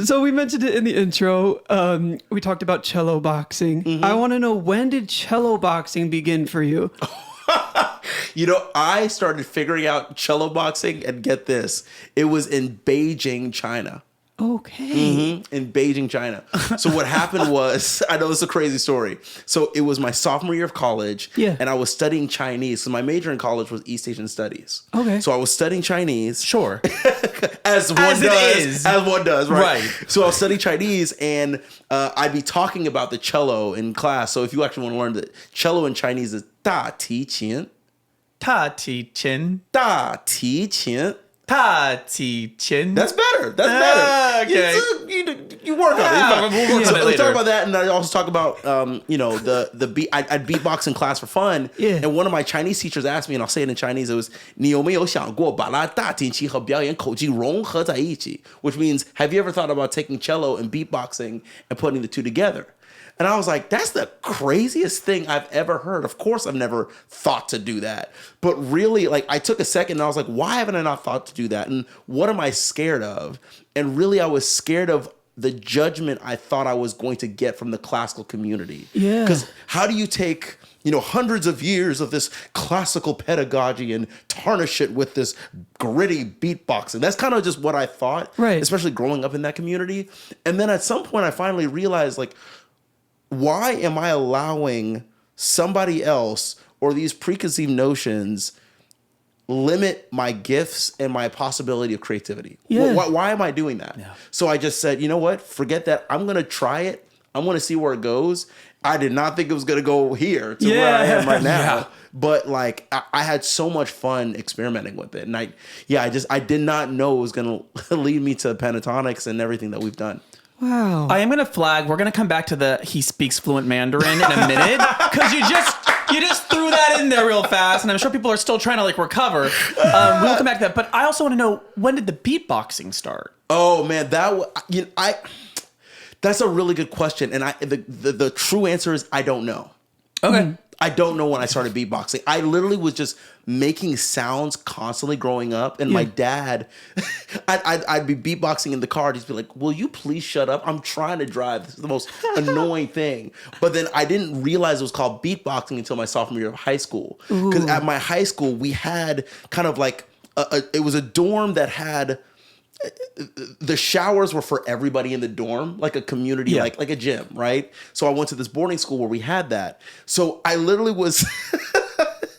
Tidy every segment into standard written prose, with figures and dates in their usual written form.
So we mentioned it in the intro. We talked about cello boxing. I want to know, when did cello boxing begin for you? You know, I started figuring out cello boxing, and get this, it was in Beijing, China. Okay. In Beijing, China. So what happened was, I know this is a crazy story. So it was my sophomore year of college, and I was studying Chinese. So my major in college was East Asian Studies. Okay. So I was studying Chinese. Sure. As one does, right? So I was studying Chinese, and I'd be talking about the cello in class. So if you actually want to learn that cello in Chinese is 大提琴. 大提琴. 大提琴. 大提琴. That's better. That's better. Okay. You work on it. We'll work on it Let's talk later. about that, and I also talk about the beat. I'd beatbox in class for fun. Yeah. And one of my Chinese teachers asked me, and I'll say it in Chinese. It was 你有没有想过把拉大提琴和表演口技融合在一起? Which means, have you ever thought about taking cello and beatboxing and putting the two together? And I was like, that's the craziest thing I've ever heard. Of course, I've never thought to do that. But really, like, I took a second and I was like, why haven't I not thought to do that? And what am I scared of? And really, I was scared of the judgment I thought I was going to get from the classical community. Yeah. Because how do you take, hundreds of years of this classical pedagogy and tarnish it with this gritty beatboxing? That's kind of just what I thought, right? Especially growing up in that community. And then at some point, I finally realized, like, why am I allowing somebody else or these preconceived notions limit my gifts and my possibility of creativity? Yeah. Why am I doing that? Yeah. So I just said, you know what? Forget that. I'm going to try it. I'm going to see where it goes. I did not think it was going to go here to where I am right now. Yeah. But like, I had so much fun experimenting with it. And I did not know it was going to lead me to pentatonics and everything that we've done. Wow. I am going to flag. We're going to come back to he speaks fluent Mandarin in a minute, because you just threw that in there real fast, and I'm sure people are still trying to recover. We'll come back to that. But I also want to know, when did the beatboxing start? Oh man, that's a really good question, and the true answer is I don't know. Okay. I don't know when I started beatboxing. I literally was just making sounds constantly growing up. And my dad, I'd be beatboxing in the car. He'd be like, will you please shut up? I'm trying to drive. This is the most annoying thing. But then I didn't realize it was called beatboxing until my sophomore year of high school. Because at my high school, we had kind of like, it was a dorm that had, the showers were for everybody in the dorm, like a community, like a gym, right? So I went to this boarding school where we had that. So I literally was,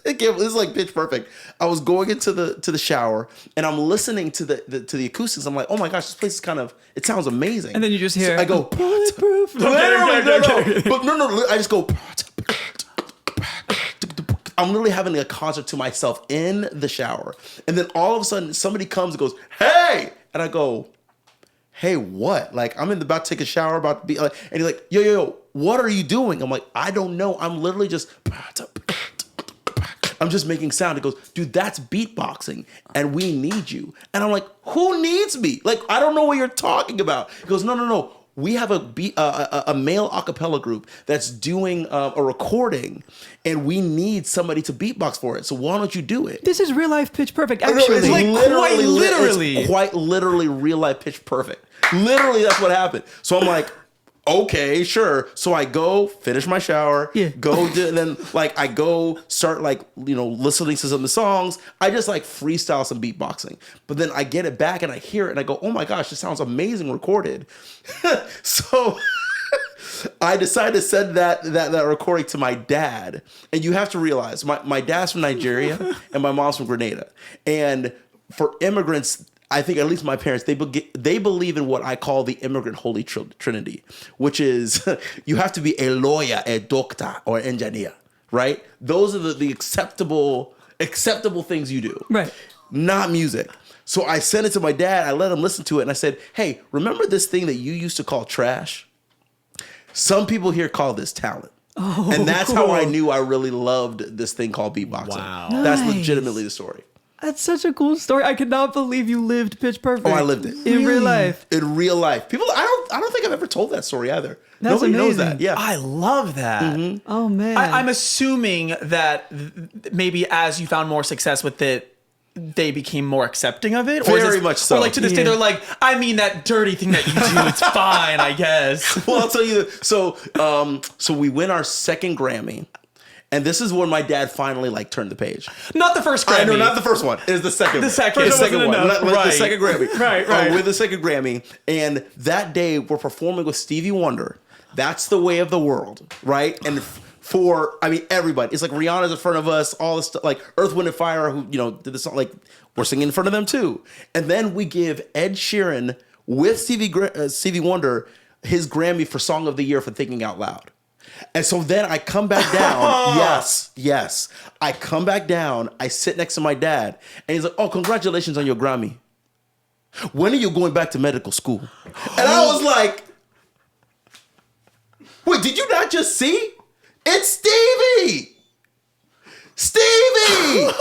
this is like pitch perfect. I was going into the shower and I'm listening to the acoustics. I'm like, oh my gosh, this place is it sounds amazing. And then you just hear, so I go, bulletproof. no, I just go, I'm literally having a concert to myself in the shower. And then all of a sudden somebody comes and goes, hey! And I go, hey, what? Like, I'm about to take a shower, about to be like, and he's like, yo, what are you doing? I'm like, I don't know. I'm literally just, I'm just making sound. He goes, dude, that's beatboxing and we need you. And I'm like, who needs me? Like, I don't know what you're talking about. He goes, no. We have a male a cappella group that's doing a recording, and we need somebody to beatbox for it. So why don't you do it? This is real life Pitch Perfect, It's actually. it's quite literally real life Pitch Perfect. Literally, that's what happened. So I'm like, okay, sure. So I go finish my shower, and then I go start listening to some of the songs. I just freestyle some beatboxing, but then I get it back and I hear it and I go, oh my gosh, this sounds amazing recorded. So I decided to send that recording to my dad. And you have to realize my dad's from Nigeria and my mom's from Grenada. And for immigrants, I think at least my parents, they believe in what I call the immigrant holy trinity, which is you have to be a lawyer, a doctor, or an engineer, right? Those are the acceptable things you do. Right. Not music. So I sent it to my dad. I let him listen to it. And I said, hey, remember this thing that you used to call trash? Some people here call this talent. Oh, and that's cool. how I knew I really loved this thing called beatboxing. Wow. That's Nice. legitimately the story. That's such a cool story. I cannot believe you lived Pitch Perfect. Oh, I lived it. In real life. In real life. People, I don't think I've ever told that story either. That's Nobody knows amazing. that. Yeah. I love that. Mm-hmm. Oh, man. I'm assuming that maybe as you found more success with it, they became more accepting of it? Very much so. Or like to this day, they're like, I mean, that dirty thing that you do, it's fine, I guess. Well, I'll tell you. So we win our second Grammy. And this is when my dad finally like turned the page. Not the first Grammy. No, not the first one. It was the second. The second one. The second Grammy. Right. With the second Grammy, and that day we're performing with Stevie Wonder. That's the way of the world, right? And everybody. It's like Rihanna's in front of us. All this stuff, like Earth, Wind, and Fire, who did this song. Like we're singing in front of them too. And then we give Ed Sheeran with Stevie Wonder his Grammy for Song of the Year for Thinking Out Loud. And so then I come back down. Yes. I come back down. I sit next to my dad. And he's like, oh, congratulations on your Grammy. When are you going back to medical school? And I was like, wait, did you not just see? It's Stevie! Stevie!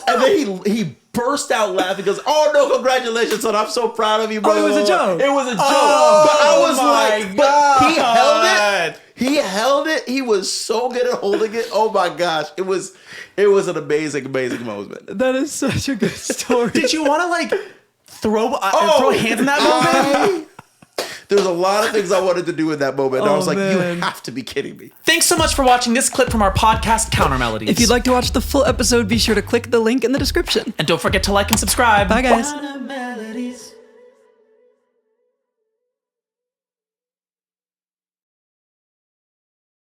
And then he burst out laughing. Goes, "Oh no, congratulations, son! I'm so proud of you, bro." Oh, it was a joke. It was a joke. Oh, but I was like, God. but he held it. He held it. He was so good at holding it. Oh my gosh, it was an amazing moment. That is such a good story. Did you want to like throw hands in that moment? There's a lot of things I wanted to do in that moment. And I was like, man. You have to be kidding me. Thanks so much for watching this clip from our podcast, Counter-Melodies. If you'd like to watch the full episode, be sure to click the link in the description. And don't forget to like and subscribe. Bye, guys.